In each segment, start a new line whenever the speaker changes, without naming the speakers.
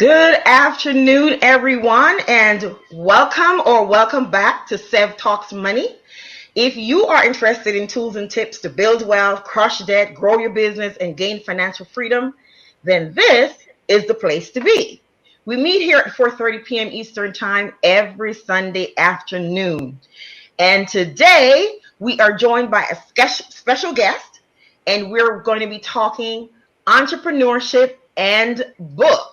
Good afternoon, everyone, and welcome back to Sev Talks Money. If you are interested in tools and tips to build wealth, crush debt, grow your business, and gain financial freedom, then this is the place to be. We meet here at 4:30 p.m. Eastern Time every Sunday afternoon. And today we are joined by a special guest, and we're going to be talking entrepreneurship and books.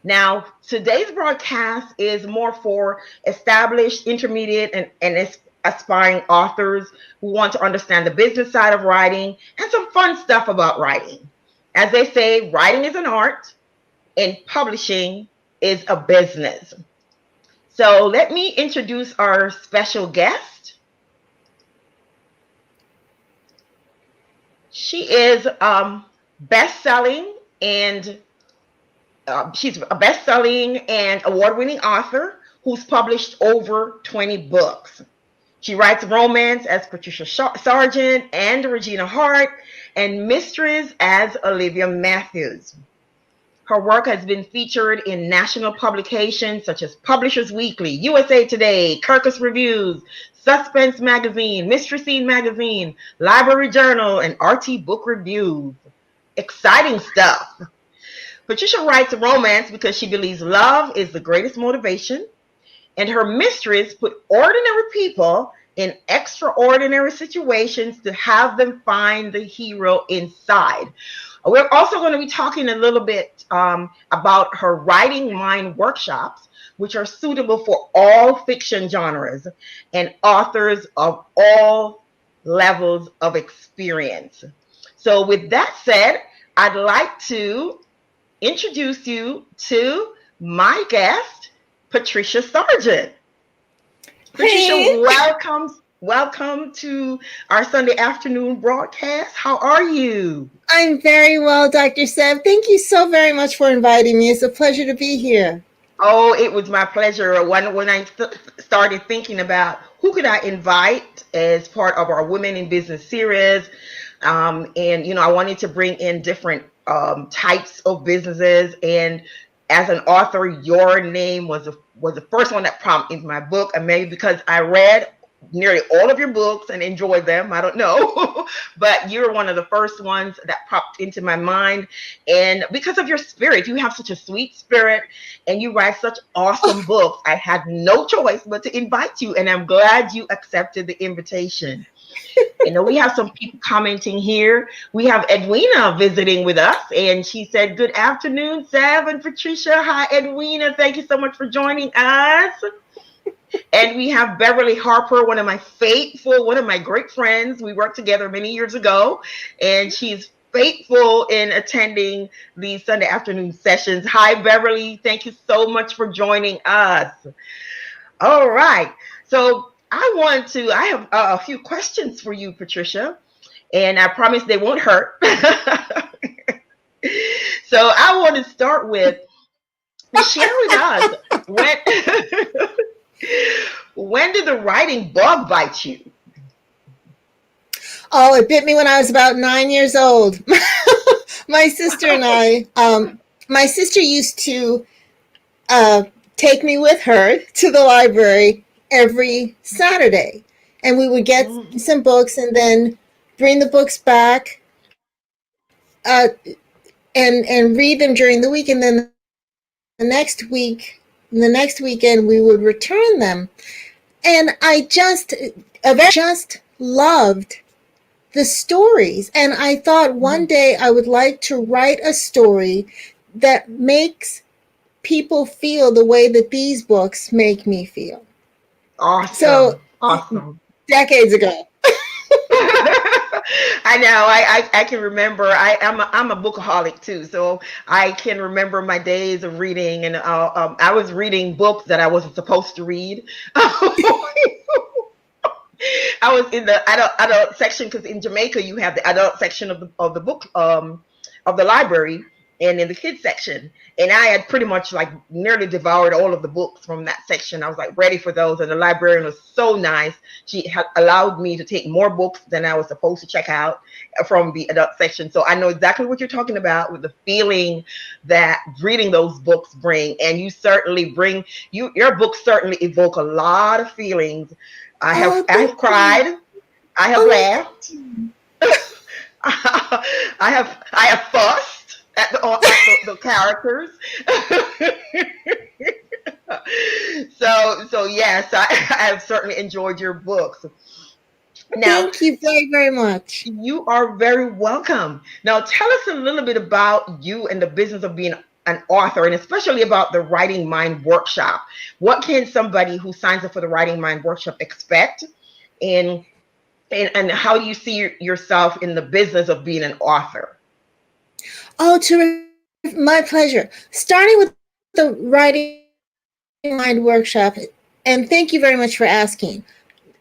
Now, today's broadcast is more for established, intermediate, and aspiring authors who want to understand the business side of writing and some fun stuff about writing. As they say, writing is an art and publishing is a business. So let me introduce our special guest. She is best-selling and she's a best-selling and award-winning author who's published over 20 books. She writes romance as Patricia Sargeant and Regina Hart, and mysteries as Olivia Matthews. Her work has been featured in national publications such as Publishers Weekly, USA Today, Kirkus Reviews, Suspense Magazine, Mystery Scene Magazine, Library Journal, and RT Book Reviews. Exciting stuff. Patricia writes romance because she believes love is the greatest motivation, and her mysteries put ordinary people in extraordinary situations to have them find the hero inside. We're also going to be talking a little bit about her writing mind workshops, which are suitable for all fiction genres and authors of all levels of experience. So with that said, I'd like to introduce you to my guest, Patricia Sargeant. Patricia, welcome to our Sunday afternoon broadcast. How are you?
I'm very well, Dr. Sev. Thank you so very much for inviting me. It's a pleasure to be here.
Oh, it was my pleasure. When I started thinking about who could I invite as part of our Women in Business series, and I wanted to bring in different types of businesses, and as an author, your name was the first one that prompted my book, and maybe because I read nearly all of your books and enjoyed them, I don't know, but you're one of the first ones that popped into my mind, and because of your spirit, you have such a sweet spirit, and you write such awesome books. I had no choice but to invite you, and I'm glad you accepted the invitation. We have some people commenting here. We have Edwina visiting with us, and she said, "Good afternoon, Sev and Patricia." Hi, Edwina. Thank you so much for joining us. And we have Beverly Harper, one of my great friends. We worked together many years ago, and she's faithful in attending these Sunday afternoon sessions. Hi, Beverly. Thank you so much for joining us. All right. So I have a few questions for you, Patricia, and I promise they won't hurt. So I want to start with share with us when did the writing bug bite you?
Oh, it bit me when I was about 9 years old. My sister and I, my sister used to take me with her to the library every Saturday, and we would get some books and then bring the books back and read them during the week, and then the next weekend we would return them. And I just loved the stories, and I thought one day I would like to write a story that makes people feel the way that these books make me feel.
Awesome.
Decades ago.
I know. I can remember. I'm a bookaholic too, so I can remember my days of reading, and I was reading books that I wasn't supposed to read. I was in the adult section because in Jamaica you have the adult section of the book of the library, and in the kids section. And I had pretty much like nearly devoured all of the books from that section. I was like ready for those. And the librarian was so nice. She had allowed me to take more books than I was supposed to check out from the adult section. So I know exactly what you're talking about with the feeling that reading those books bring. And you certainly bring, your books certainly evoke a lot of feelings. I have cried. I have laughed. I have fussed at the characters. So yes, I have certainly enjoyed your books. Now,
thank you very, very much.
You are very welcome. Now, tell us a little bit about you and the business of being an author, and especially about the Writing Mind Workshop. What can somebody who signs up for the Writing Mind Workshop expect, and how do you see yourself in the business of being an author?
Oh, my pleasure. Starting with the Writing Mind Workshop, and thank you very much for asking.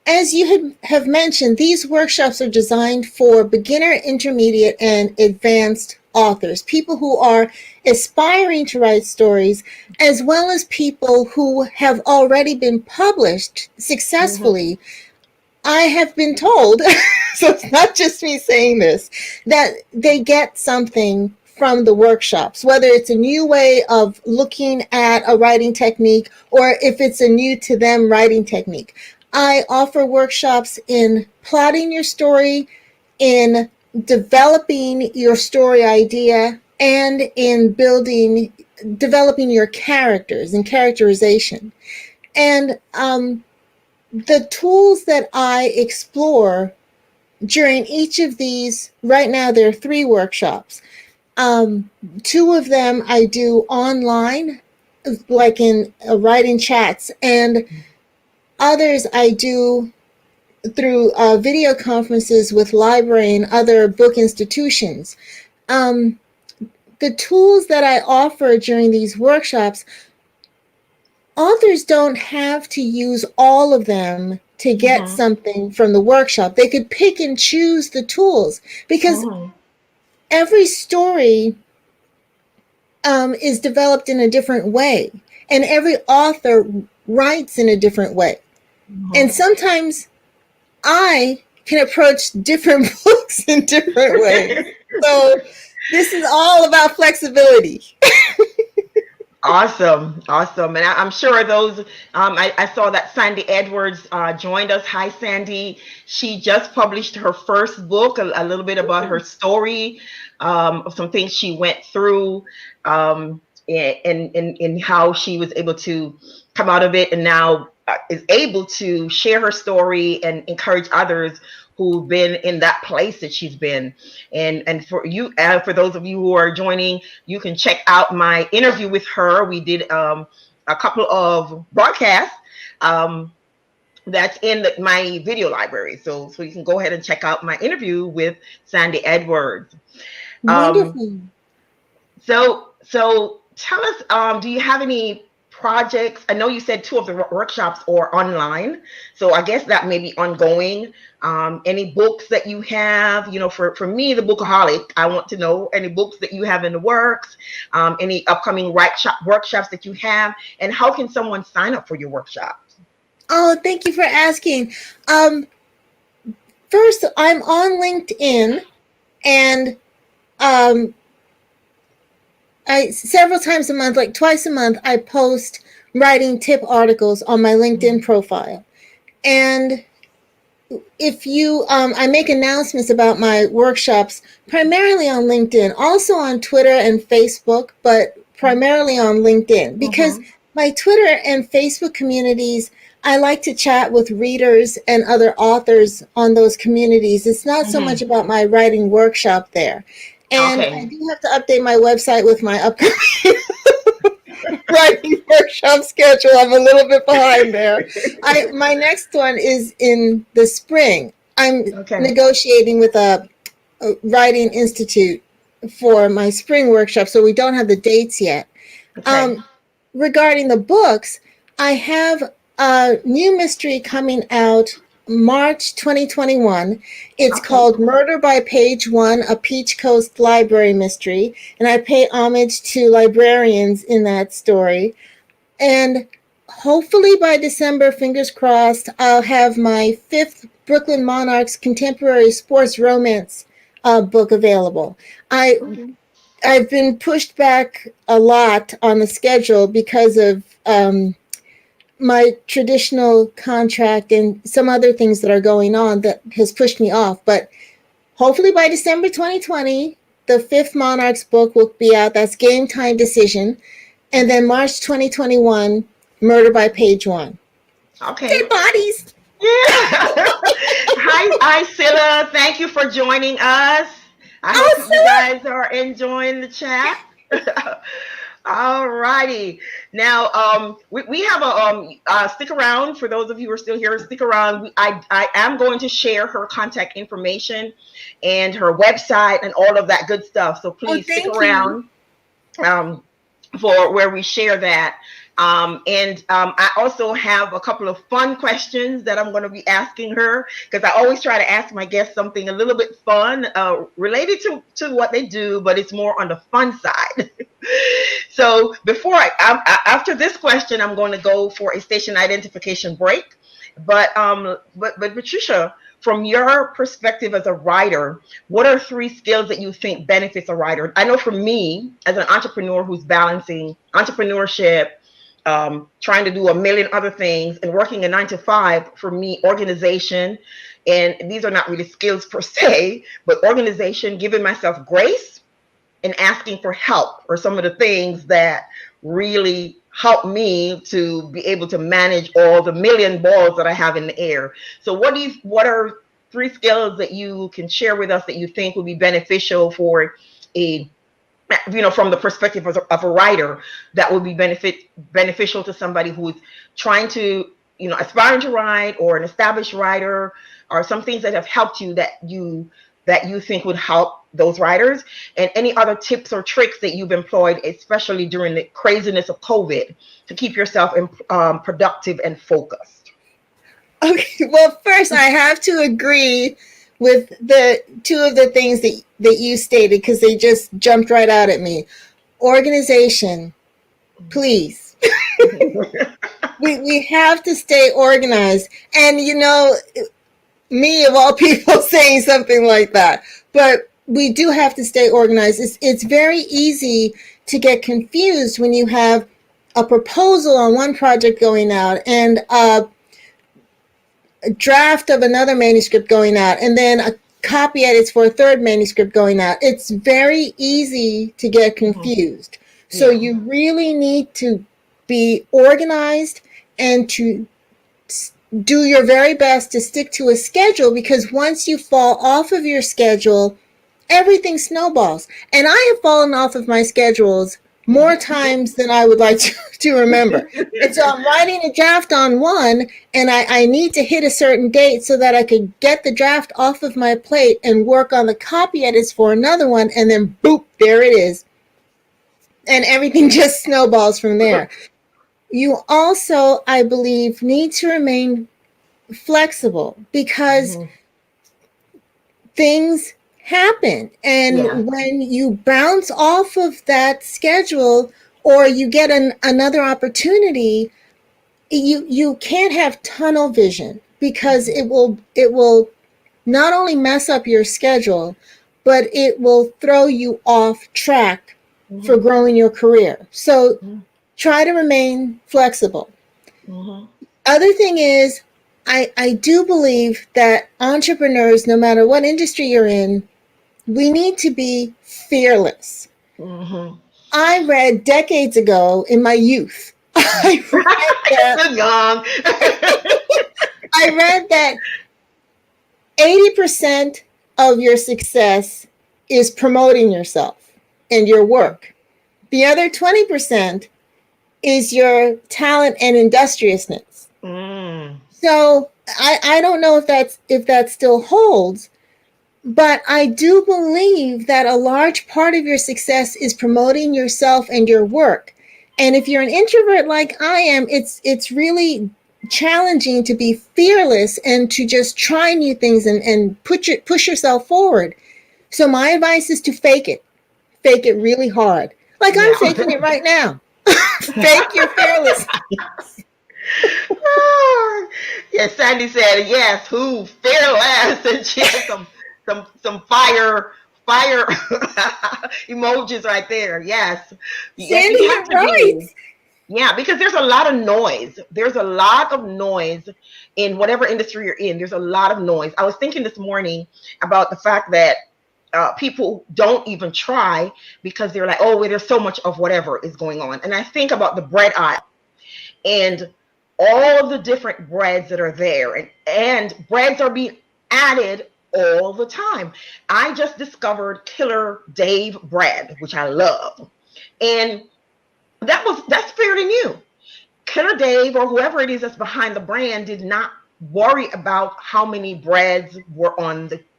As you have mentioned, these workshops are designed for beginner, intermediate, and advanced authors, people who are aspiring to write stories, as well as people who have already been published successfully. I have been told, so it's not just me saying this, that they get something from the workshops, whether it's a new way of looking at a writing technique or if it's a new to them writing technique. I offer workshops in plotting your story, in developing your story idea, and in developing your characters and characterization. And the tools that I explore during each of these, right now there are 3 workshops. 2 of them I do online, like in writing chats, and others I do through video conferences with library and other book institutions. The tools that I offer during these workshops, authors don't have to use all of them to get something from the workshop. They could pick and choose the tools, because every story is developed in a different way, and every author writes in a different way. And sometimes I can approach different books in different ways. So this is all about flexibility.
Awesome. And I'm sure those, I saw that Sandy Edwards joined us. Hi, Sandy. She just published her first book, a little bit about her story, some things she went through, and how she was able to come out of it, and now is able to share her story and encourage others who've been in that place that she's been. And for you, for those of you who are joining, you can check out my interview with her. We did a couple of broadcasts that's in my video library. So you can go ahead and check out my interview with Sandy Edwards.
Wonderful.
So tell us, do you have any projects? I know you said 2 of the workshops are online, so I guess that may be ongoing. Any books that you have? For me, the bookaholic, I want to know any books that you have in the works, any upcoming workshops that you have, and how can someone sign up for your workshops?
Oh, thank you for asking. First, I'm on LinkedIn, and several times a month, like twice a month, I post writing tip articles on my LinkedIn profile. And if you, I make announcements about my workshops primarily on LinkedIn, also on Twitter and Facebook, but primarily on LinkedIn, because my Twitter and Facebook communities, I like to chat with readers and other authors on those communities. It's not so much about my writing workshop there. And I do have to update my website with my upcoming writing workshop schedule. I'm a little bit behind there. My next one is in the spring. I'm negotiating with a writing institute for my spring workshop, so we don't have the dates yet. Regarding the books, I have a new mystery coming out March 2021. It's
Okay.
called Murder by Page One, a Peach Coast Library Mystery. And I pay homage to librarians in that story. And hopefully by December, fingers crossed, I'll have my 5th Brooklyn Monarchs contemporary sports romance book available.
Okay.
I've been pushed back a lot on the schedule because of my traditional contract and some other things that are going on that has pushed me off. But hopefully by December 2020, the 5th Monarchs book will be out. That's Game Time Decision. And then March 2021, Murder by Page One.
Okay.
Dead bodies.
Yeah. Hi, Scylla. Thank you for joining us. I hope you
Scylla.
guys are enjoying the chat. All righty. Now, we have a stick around for those of you who are still here. Stick around. I am going to share her contact information and her website and all of that good stuff. So please stick around for where we share that. I also have a couple of fun questions that I'm going to be asking her, because I always try to ask my guests something a little bit fun related to what they do, but it's more on the fun side. So after this question, I'm going to go for a station identification break. But Patricia, from your perspective as a writer, what are 3 skills that you think benefits a writer? I know for me, as an entrepreneur who's balancing entrepreneurship, trying to do a million other things and working a 9-to-5, for me, organization, and these are not really skills per se, but organization, giving myself grace and asking for help are some of the things that really help me to be able to manage all the million balls that I have in the air. So what are 3 skills that you can share with us that you think would be beneficial for from the perspective of a writer, that would be beneficial to somebody who's trying to, aspiring to write, or an established writer, or some things that have helped you that you think would help those writers, and any other tips or tricks that you've employed, especially during the craziness of COVID, to keep yourself productive and focused.
Okay, well, first I have to agree with the 2 of the things that you stated, because they just jumped right out at me. Organization, please. we have to stay organized. And me of all people saying something like that, but we do have to stay organized. It's very easy to get confused when you have a proposal on one project going out and a draft of another manuscript going out, and then a copy edits for a 3rd manuscript going out. It's very easy to get confused. Mm-hmm. So you really need to be organized and to do your very best to stick to a schedule, because once you fall off of your schedule, everything snowballs. And I have fallen off of my schedules more times than I would like to remember. And so I'm writing a draft on one, and I need to hit a certain date so that I could get the draft off of my plate and work on the copy edits for another one, and then boop, there it is. And everything just snowballs from there. You also, I believe, need to remain flexible, because things happen. And when you bounce off of that schedule, or you get another opportunity, you can't have tunnel vision, because it will not only mess up your schedule, but it will throw you off track for growing your career. So try to remain flexible. Other thing is, I do believe that entrepreneurs, no matter what industry you're in, we need to be fearless. I read decades ago in my youth, I read that 80% of your success is promoting yourself and your work. The other 20% is your talent and industriousness. So I don't know if that still holds, but I do believe that a large part of your success is promoting yourself and your work. And if you're an introvert like I am, it's really challenging to be fearless and to just try new things and push yourself forward. So my advice is to fake it really hard. Like I'm faking it right now. Fake your fearless.
Yes, Sandy said yes. Who fearless? And she has some fire emojis right there. Yes,
Sandy,
you have to
right.
Yeah, because there's a lot of noise. There's a lot of noise in whatever industry you're in. There's a lot of noise. I was thinking this morning about the fact that people don't even try because they're like, oh, there's so much of whatever is going on. And I think about the bread aisle and all of the different breads that are there, and breads are being added all the time. I just discovered Killer Dave bread, which I love. And that's fairly new. Killer Dave or whoever it is that's behind the brand did not worry about how many breads were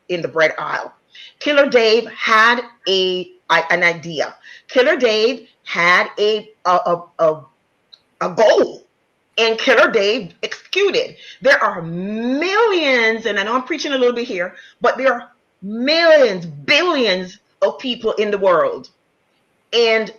in the bread aisle. Killer Dave had an idea. Killer Dave had a goal, and Killer Dave executed. There are millions, and I know I'm preaching a little bit here, but there are millions, billions of people in the world, and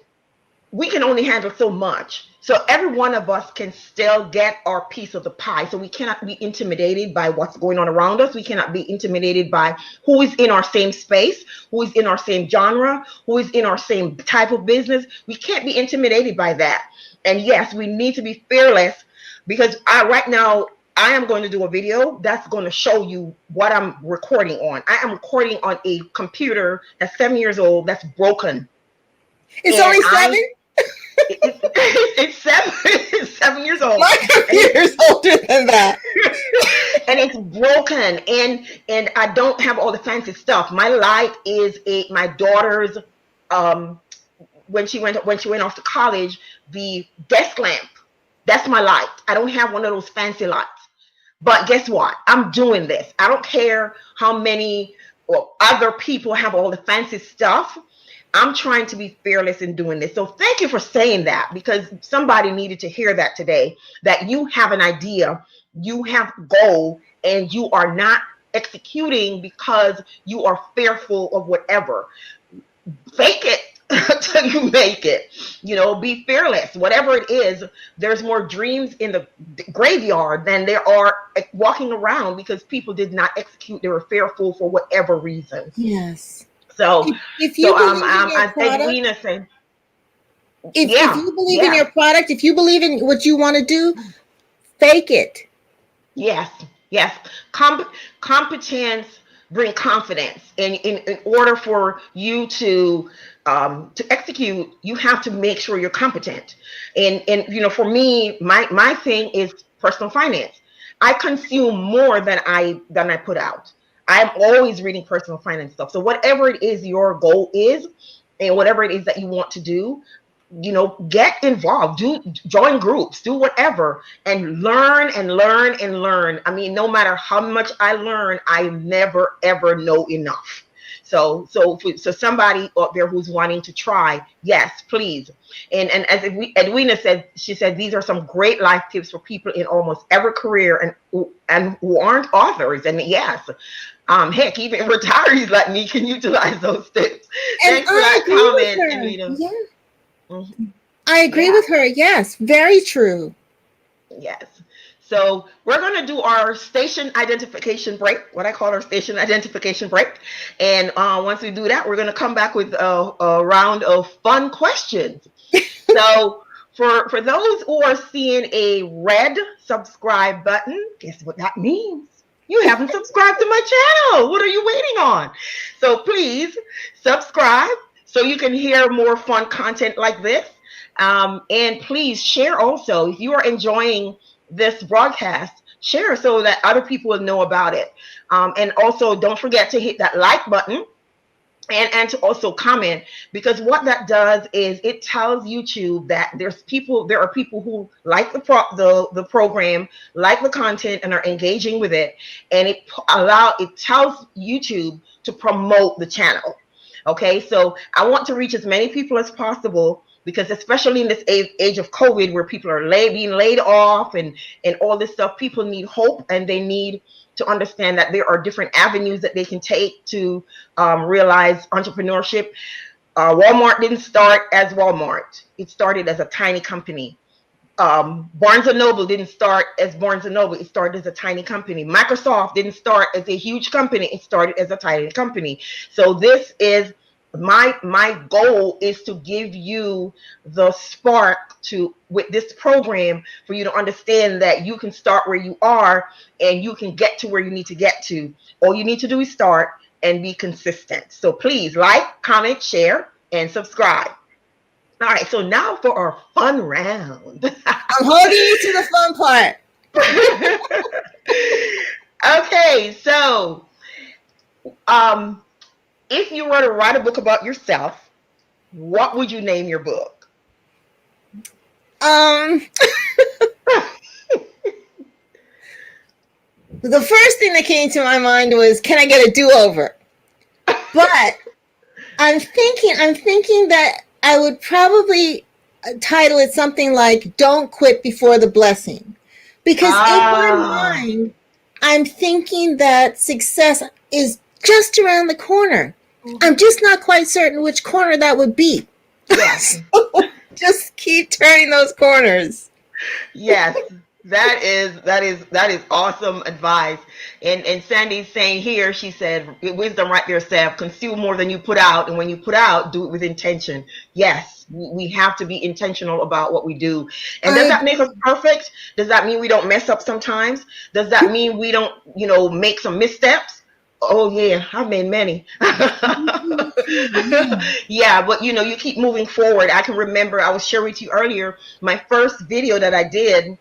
we can only handle so much. So every one of us can still get our piece of the pie. So we cannot be intimidated by what's going on around us. We cannot be intimidated by who is in our same space, who is in our same genre, who is in our same type of business. We can't be intimidated by that. And yes, we need to be fearless, because right now I am going to do a video that's going to show you what I'm recording on. I am recording on a computer that's 7 years old, that's broken.
It's only 7?
It's 7 years old.
My computer's older than that.
And it's broken, and I don't have all the fancy stuff. My light is my daughter's when she went off to college, the desk lamp. That's my light. I don't have one of those fancy lights. But guess what? I'm doing this. I don't care how many other people have all the fancy stuff. I'm trying to be fearless in doing this. So thank you for saying that, because somebody needed to hear that today, that you have an idea, you have a goal, and you are not executing because you are fearful of whatever. Fake it until you make it. Be fearless. Whatever it is, there's more dreams in the graveyard than there are walking around, because people did not execute. They were fearful for whatever reason.
Yes.
So,
if you believe in your product, if you believe in what you want to do, fake it.
Yes. Competence bring confidence. And in order for you to execute, you have to make sure you're competent. And for me, my thing is personal finance. I consume more than I put out. I'm always reading personal finance stuff. So whatever it is your goal is, and whatever it is that you want to do, get involved, join groups, do whatever, and learn and learn and learn. I mean, no matter how much I learn, I never ever know enough. So somebody out there who's wanting to try, yes, please. And as Edwina said, she said, these are some great life tips for people in almost every career and who aren't authors. And yes, heck, even retirees like me can utilize those tips. Thanks for that comment, Edwina.
Yeah. Mm-hmm. I agree with her. Yes, very true.
Yes. So we're going to do our station identification break, what I call our station identification break. And once we do that, we're going to come back with a round of fun questions. So for those who are seeing a red subscribe button, guess what that means? You haven't subscribed to my channel. What are you waiting on? So please subscribe so you can hear more fun content like this. And please share also. If you are enjoying this broadcast, share so that other people will know about it. And also don't forget to hit that like button and to also comment, because what that does is it tells YouTube that there are people who like the program, like the content, and are engaging with it, and it tells YouTube to promote the channel. Okay, so I want to reach as many people as possible because especially in this age of COVID, where people are being laid off and all this stuff, people need hope, and they need to understand that there are different avenues that they can take to realize entrepreneurship. Walmart didn't start as Walmart. It started as a tiny company. Barnes & Noble didn't start as Barnes & Noble. It started as a tiny company. Microsoft didn't start as a huge company. It started as a tiny company. So this is my goal, is to give you the spark to, with this program, for you to understand that you can start where you are and you can get to where you need to get to. All you need to do is start and be consistent. So please like, comment, share, and subscribe. All right, so now for our fun round.
I'm holding you to the fun part.
Okay, so if you were to write a book about yourself, what would you name your book?
The first thing that came to my mind was, can I get a do-over? But I'm thinking that I would probably title it something like "Don't Quit Before the Blessing," because in my mind, I'm thinking that success is just around the corner. I'm just not quite certain which corner that would be.
Yes.
So just keep turning those corners.
Yes. That is awesome advice. And Sandy's saying here, she said, wisdom right there, Seth, consume more than you put out. And when you put out, do it with intention. Yes, we have to be intentional about what we do. And does that make us perfect? Does that mean we don't mess up sometimes? Does that mean we don't, make some missteps? Oh yeah, I've made many. Yeah, but you keep moving forward. I can remember, I was sharing with you earlier, my first video that I did,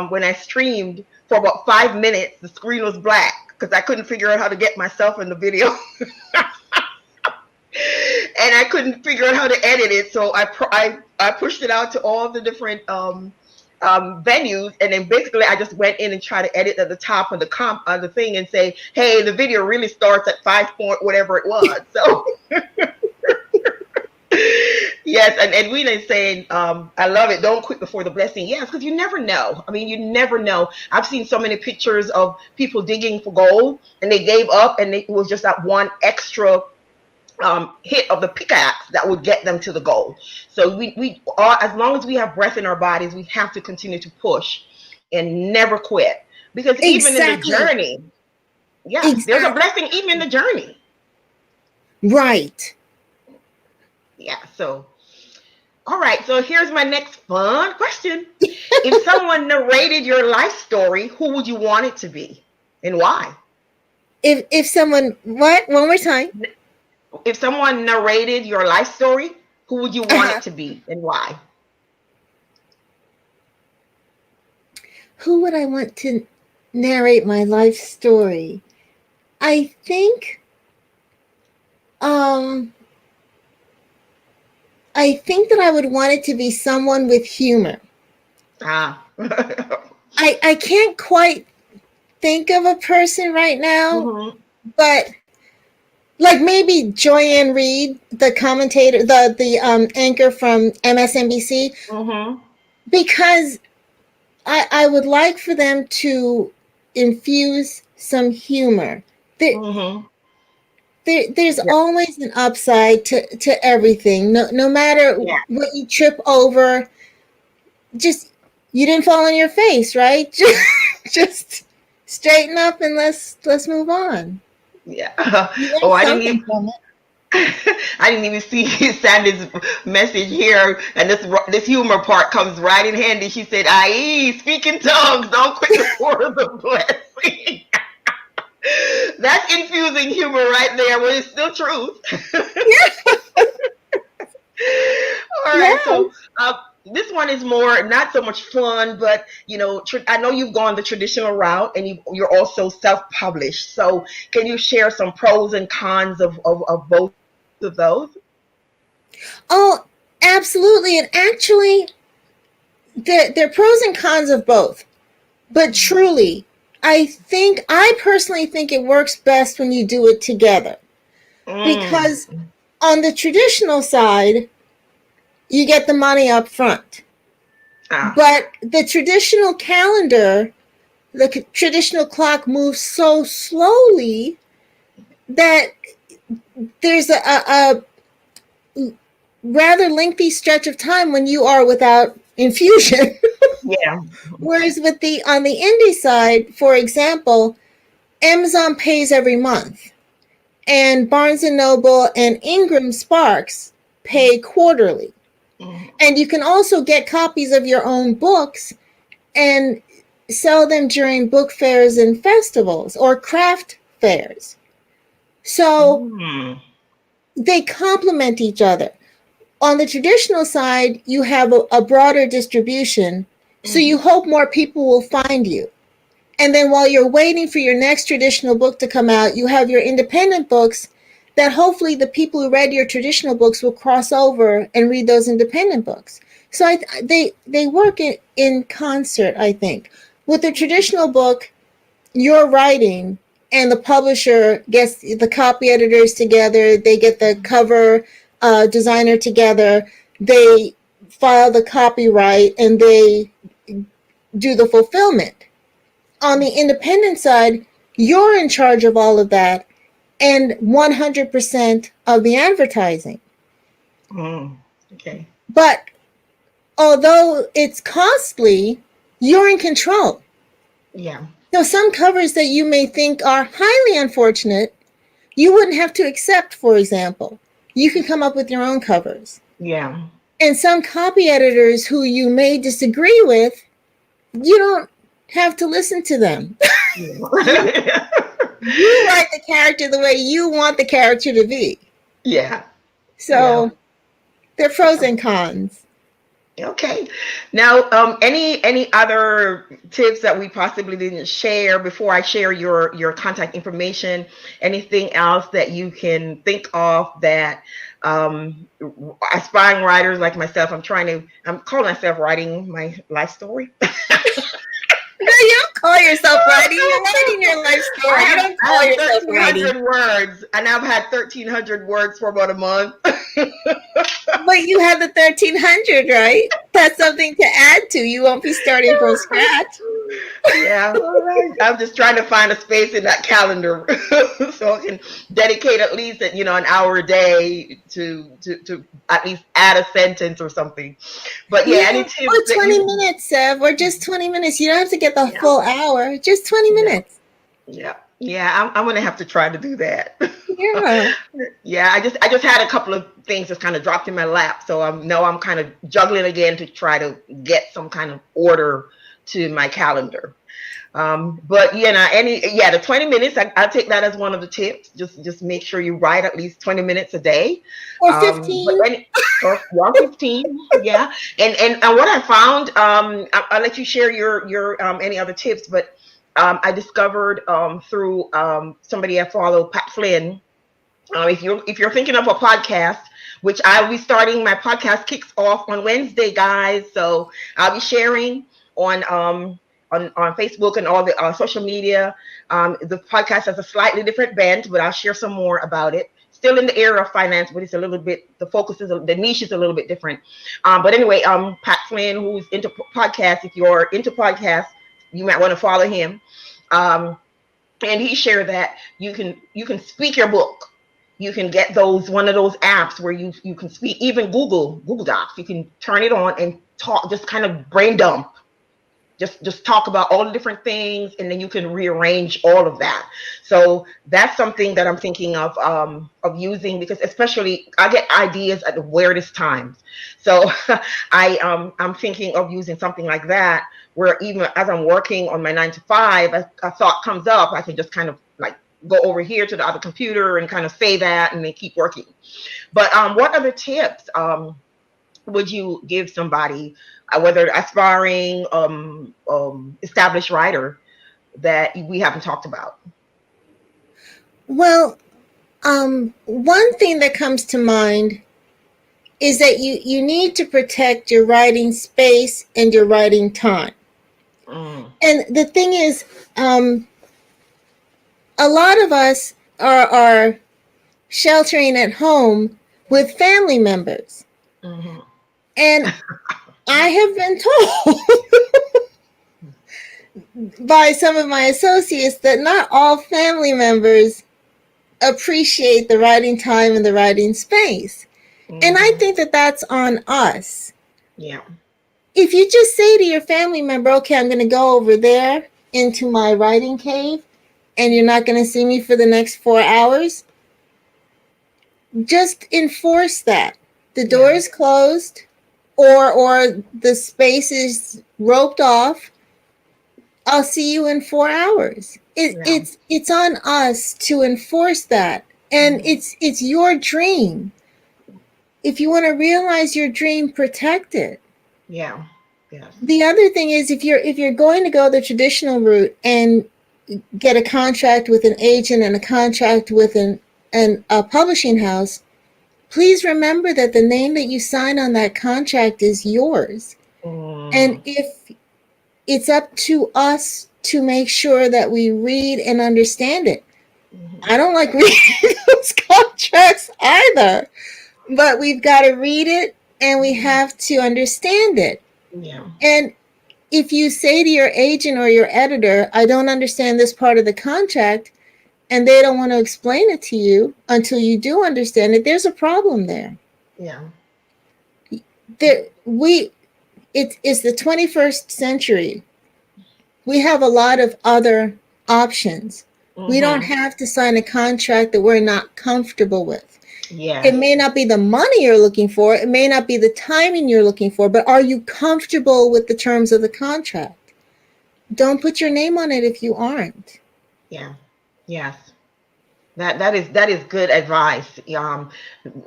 when I streamed for about 5 minutes, the screen was black because I couldn't figure out how to get myself in the video. And I couldn't figure out how to edit it. So I pushed it out to all the different venues. And then basically I just went in and tried to edit at the top of the thing and say, hey, the video really starts at 5 point, whatever it was. So yes, and Edwina is saying, I love it. Don't quit before the blessing. Yes, because you never know. I mean, you never know. I've seen so many pictures of people digging for gold, and they gave up, and it was just that one extra hit of the pickaxe that would get them to the goal. So we are, as long as we have breath in our bodies, we have to continue to push and never quit. Because even in the journey, there's a blessing even in the journey.
Right.
Yeah, so, all right, so here's my next fun question. If someone narrated your life story, who would you want it to be and why?
If someone, what? One more time.
If someone narrated your life story, who would you want it to be and why?
Who would I want to narrate my life story? I think that I would want it to be someone with humor. I can't quite think of a person right now, but like maybe Joyanne Reid, the commentator, the anchor from MSNBC, because I would like for them to infuse some humor. There's always an upside to everything. No matter what you trip over, just you didn't fall on your face, right? Just straighten up and let's move on.
Yeah. Oh, I didn't even see Sandy's message here, and this humor part comes right in handy. She said, "Aye, speak in tongues. Don't quit before the blessing." That's infusing humor right there, but it's still truth. All right, so this one is more not so much fun, but I know you've gone the traditional route, and you're also self-published. So can you share some pros and cons of both of those?
Oh, absolutely. And actually, there are pros and cons of both. But truly, I personally think it works best when you do it together. Because on the traditional side, you get the money up front. But the traditional calendar, the traditional clock moves so slowly that there's a rather lengthy stretch of time when you are without infusion.
Yeah.
Whereas on the indie side, for example, Amazon pays every month, and Barnes and Noble and Ingram Sparks pay quarterly. And you can also get copies of your own books and sell them during book fairs and festivals or craft fairs. So they complement each other. On the traditional side, you have a broader distribution, so you hope more people will find you. And then while you're waiting for your next traditional book to come out, you have your independent books that hopefully the people who read your traditional books will cross over and read those independent books. So they work in concert, I think. With the traditional book, you're writing and the publisher gets the copy editors together, they get the cover designer together, they file the copyright, and they do the fulfillment. On the independent side, you're in charge of all of that and 100% of the advertising.
Okay.
But although it's costly, you're in control.
Yeah.
So some covers that you may think are highly unfortunate, you wouldn't have to accept, for example. You can come up with your own covers.
Yeah.
And some copy editors who you may disagree with, you don't have to listen to them. You write the character the way you want the character to be.
Yeah.
So there are pros and cons.
Okay. Now, any other tips that we possibly didn't share before I share your contact information? Anything else that you can think of that aspiring writers like myself, I'm calling myself writing my life story.
No, you don't call yourself writing. You're writing your life story. You don't call yourself writing.
1,300 words, and I've had 1,300 words for about a month.
But you have the 1,300, right? That's something to add to. You won't be starting from scratch.
Yeah, all right. I'm just trying to find a space in that calendar so I can dedicate at least an hour a day to at least add a sentence or something. But any tips?
Or 20 minutes, Sev, or just 20 minutes. You don't have to get the full hour. Just 20 minutes.
Yeah. I'm gonna have to try to do that.
Yeah.
Yeah. I just had a couple of things just kind of dropped in my lap, so I'm kind of juggling again to try to get some kind of order to my calendar. But the 20 minutes, I'll take that as one of the tips. Just make sure you write at least 20 minutes a day.
Or 15.
Or 15. Yeah. And what I found, I'll let you share your any other tips, but I discovered through somebody I follow, Pat Flynn. If you're thinking of a podcast, which I'll be starting, my podcast kicks off on Wednesday, guys. So I'll be sharing on Facebook and all the social media. The podcast has a slightly different bent, but I'll share some more about it. Still in the area of finance, but it's a little bit, the niche is a little bit different. But anyway, Pat Flynn, who's into podcasts, if you're into podcasts, you might want to follow him. And he shared that you can speak your book. You can get one of those apps where you can speak, even Google Docs. You can turn it on and talk, just kind of brain dump. Just talk about all the different things, and then you can rearrange all of that. So that's something that I'm thinking of using, because especially I get ideas at the weirdest times. So I'm thinking of using something like that, where even as I'm working on my 9 to 5, a thought comes up, I can just kind of like go over here to the other computer and kind of say that, and then keep working. But what other tips would you give somebody, whether aspiring, established writer, that we haven't talked about?
Well, one thing that comes to mind is that you need to protect your writing space and your writing time. And the thing is, a lot of us are sheltering at home with family members. And I have been told by some of my associates that not all family members appreciate the writing time and the writing space. And I think that that's on us.
Yeah.
If you just say to your family member, okay, I'm going to go over there into my writing cave and you're not going to see me for the next 4 hours, just enforce that. The door is closed or the space is roped off. I'll see you in 4 hours. It's on us to enforce that. And it's your dream. If you want to realize your dream, protect it.
Yeah. Yeah.
The other thing is if you're going to go the traditional route and get a contract with an agent and a contract with a publishing house, please remember that the name that you sign on that contract is yours. And if it's up to us to make sure that we read and understand it. I don't like reading those contracts either, but we've got to read it and we have to understand it.
Yeah.
And if you say to your agent or your editor, I don't understand this part of the contract, and they don't want to explain it to you until you do understand it, there's a problem there.
Yeah.
It's the 21st century. We have a lot of other options. We don't have to sign a contract that we're not comfortable with.
Yeah.
It may not be the money you're looking for. It may not be the timing you're looking for, but are you comfortable with the terms of the contract? Don't put your name on it if you aren't.
Yeah. Yes. That is good advice.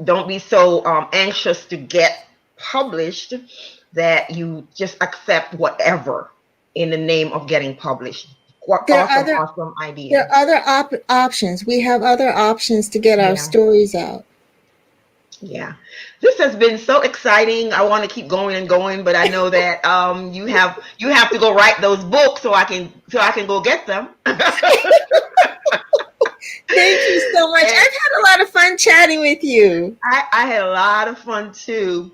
Don't be so anxious to get published that you just accept whatever in the name of getting published. Awesome idea.
There are other options. We have other options to get our stories out.
Yeah, this has been so exciting. I want to keep going and going, but I know that you have to go write those books so I can go get them.
Thank you so much. I've had a lot of fun chatting with you.
I had a lot of fun too.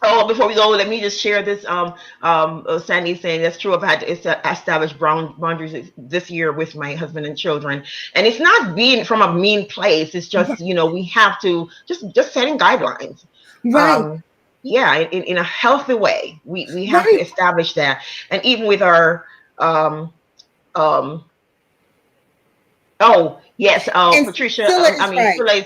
Oh, before we go, let me just share this. Sandy saying that's true. I've had to establish boundaries this year with my husband and children, and it's not being from a mean place. It's just we have to just setting guidelines.
Right.
In a healthy way. We have to establish that, and even with our Patricia, Phil is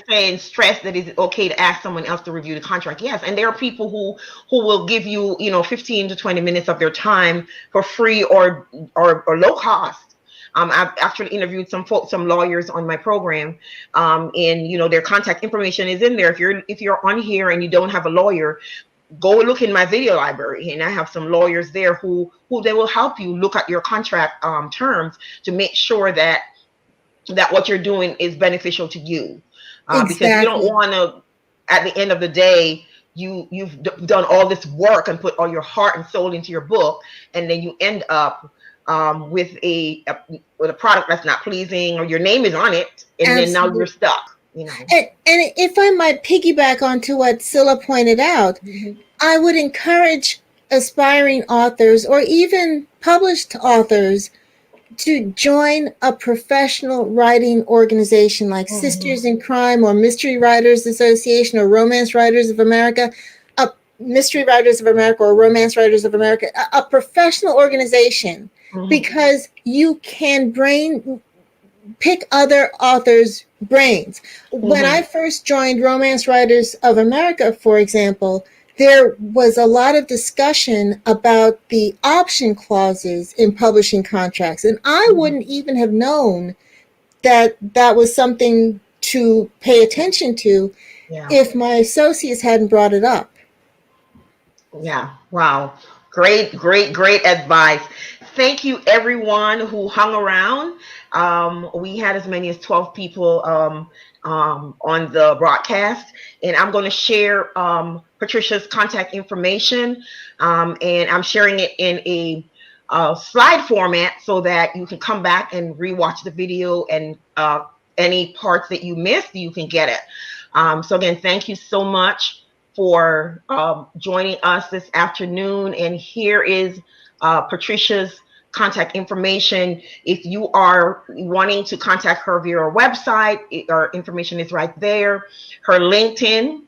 saying stress that it's okay to ask someone else to review the contract. Yes, and there are people who will give you 15 to 20 minutes of their time for free or low cost. I've actually interviewed some lawyers on my program, and their contact information is in there. If you're on here and you don't have a lawyer, go look in my video library, and I have some lawyers there who they will help you look at your contract terms to make sure that what you're doing is beneficial to you, because you don't want to, at the end of the day, you've done all this work and put all your heart and soul into your book, and then you end up with a product that's not pleasing, or your name is on it, and then now you're stuck. And
if I might piggyback onto what Scylla pointed out, I would encourage aspiring authors or even published authors to join a professional writing organization like Sisters in Crime or Mystery Writers Association or Romance Writers of America, Mystery Writers of America or Romance Writers of America, a professional organization, because you can pick other authors' brains. When I first joined Romance Writers of America, for example, there was a lot of discussion about the option clauses in publishing contracts. And I wouldn't even have known that was something to pay attention to if my associates hadn't brought it up.
Yeah. Wow. Great advice. Thank you, everyone who hung around. We had as many as 12 people on the broadcast, and I'm going to share Patricia's contact information, and I'm sharing it in a slide format so that you can come back and rewatch the video, and any parts that you missed, you can get it. So again, thank you so much for joining us this afternoon. And here is Patricia's contact information. If you are wanting to contact her via her website, our information is right there. Her LinkedIn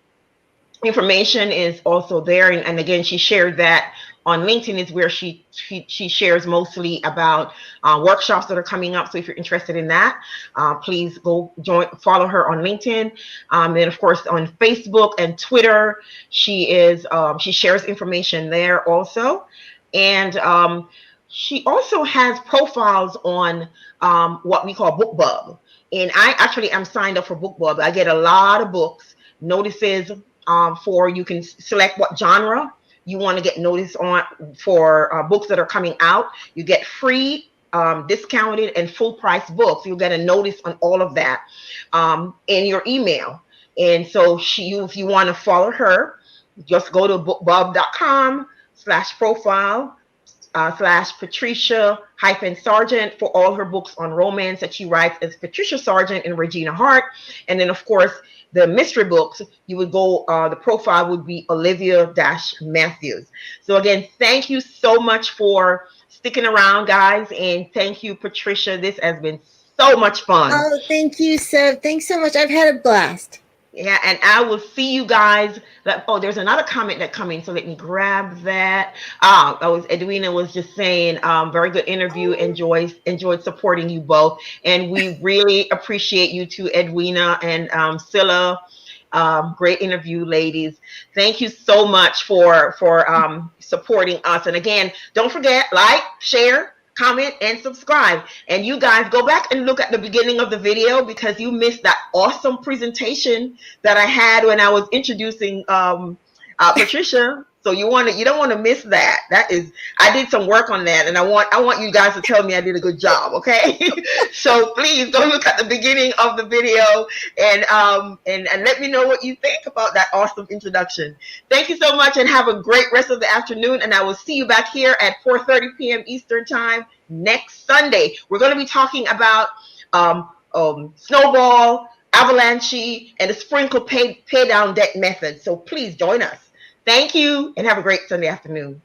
information is also there, and again, she shared that on LinkedIn is where she shares mostly about workshops that are coming up. So if you're interested in that, please go follow her on LinkedIn. And of course on Facebook and Twitter, she shares information there also. And she also has profiles on what we call BookBub. And I actually am signed up for BookBub. I get a lot of books, notices you can select what genre you want to get notice on for books that are coming out. You get free, discounted, and full price books. You'll get a notice on all of that in your email. And so if you want to follow her, just go to bookbub.com/profile /Patricia-Sargeant for all her books on romance that she writes as Patricia Sargeant and Regina Hart. And then, of course, the mystery books, you would go, the profile would be Olivia-Matthews. So again, thank you so much for sticking around, guys. And thank you, Patricia. This has been so much fun.
Oh, thank you, Seb. Thanks so much. I've had a blast.
Yeah, and I will see you guys. There's another comment that coming, so let me grab that. Edwina was just saying, very good interview. Enjoyed supporting you both, and we really appreciate you too, Edwina and Scylla. Great interview, ladies. Thank you so much for supporting us. And again, don't forget, like, share, comment, and subscribe. And you guys go back and look at the beginning of the video, because you missed that awesome presentation that I had when I was introducing Patricia. So you don't want to miss that. I did some work on that, and I want you guys to tell me I did a good job, okay? So please go look at the beginning of the video and let me know what you think about that awesome introduction. Thank you so much, and have a great rest of the afternoon, and I will see you back here at 4:30 p.m. Eastern Time next Sunday. We're going to be talking about snowball, avalanche, and the sprinkle pay down debt method. So please join us. Thank you, and have a great Sunday afternoon.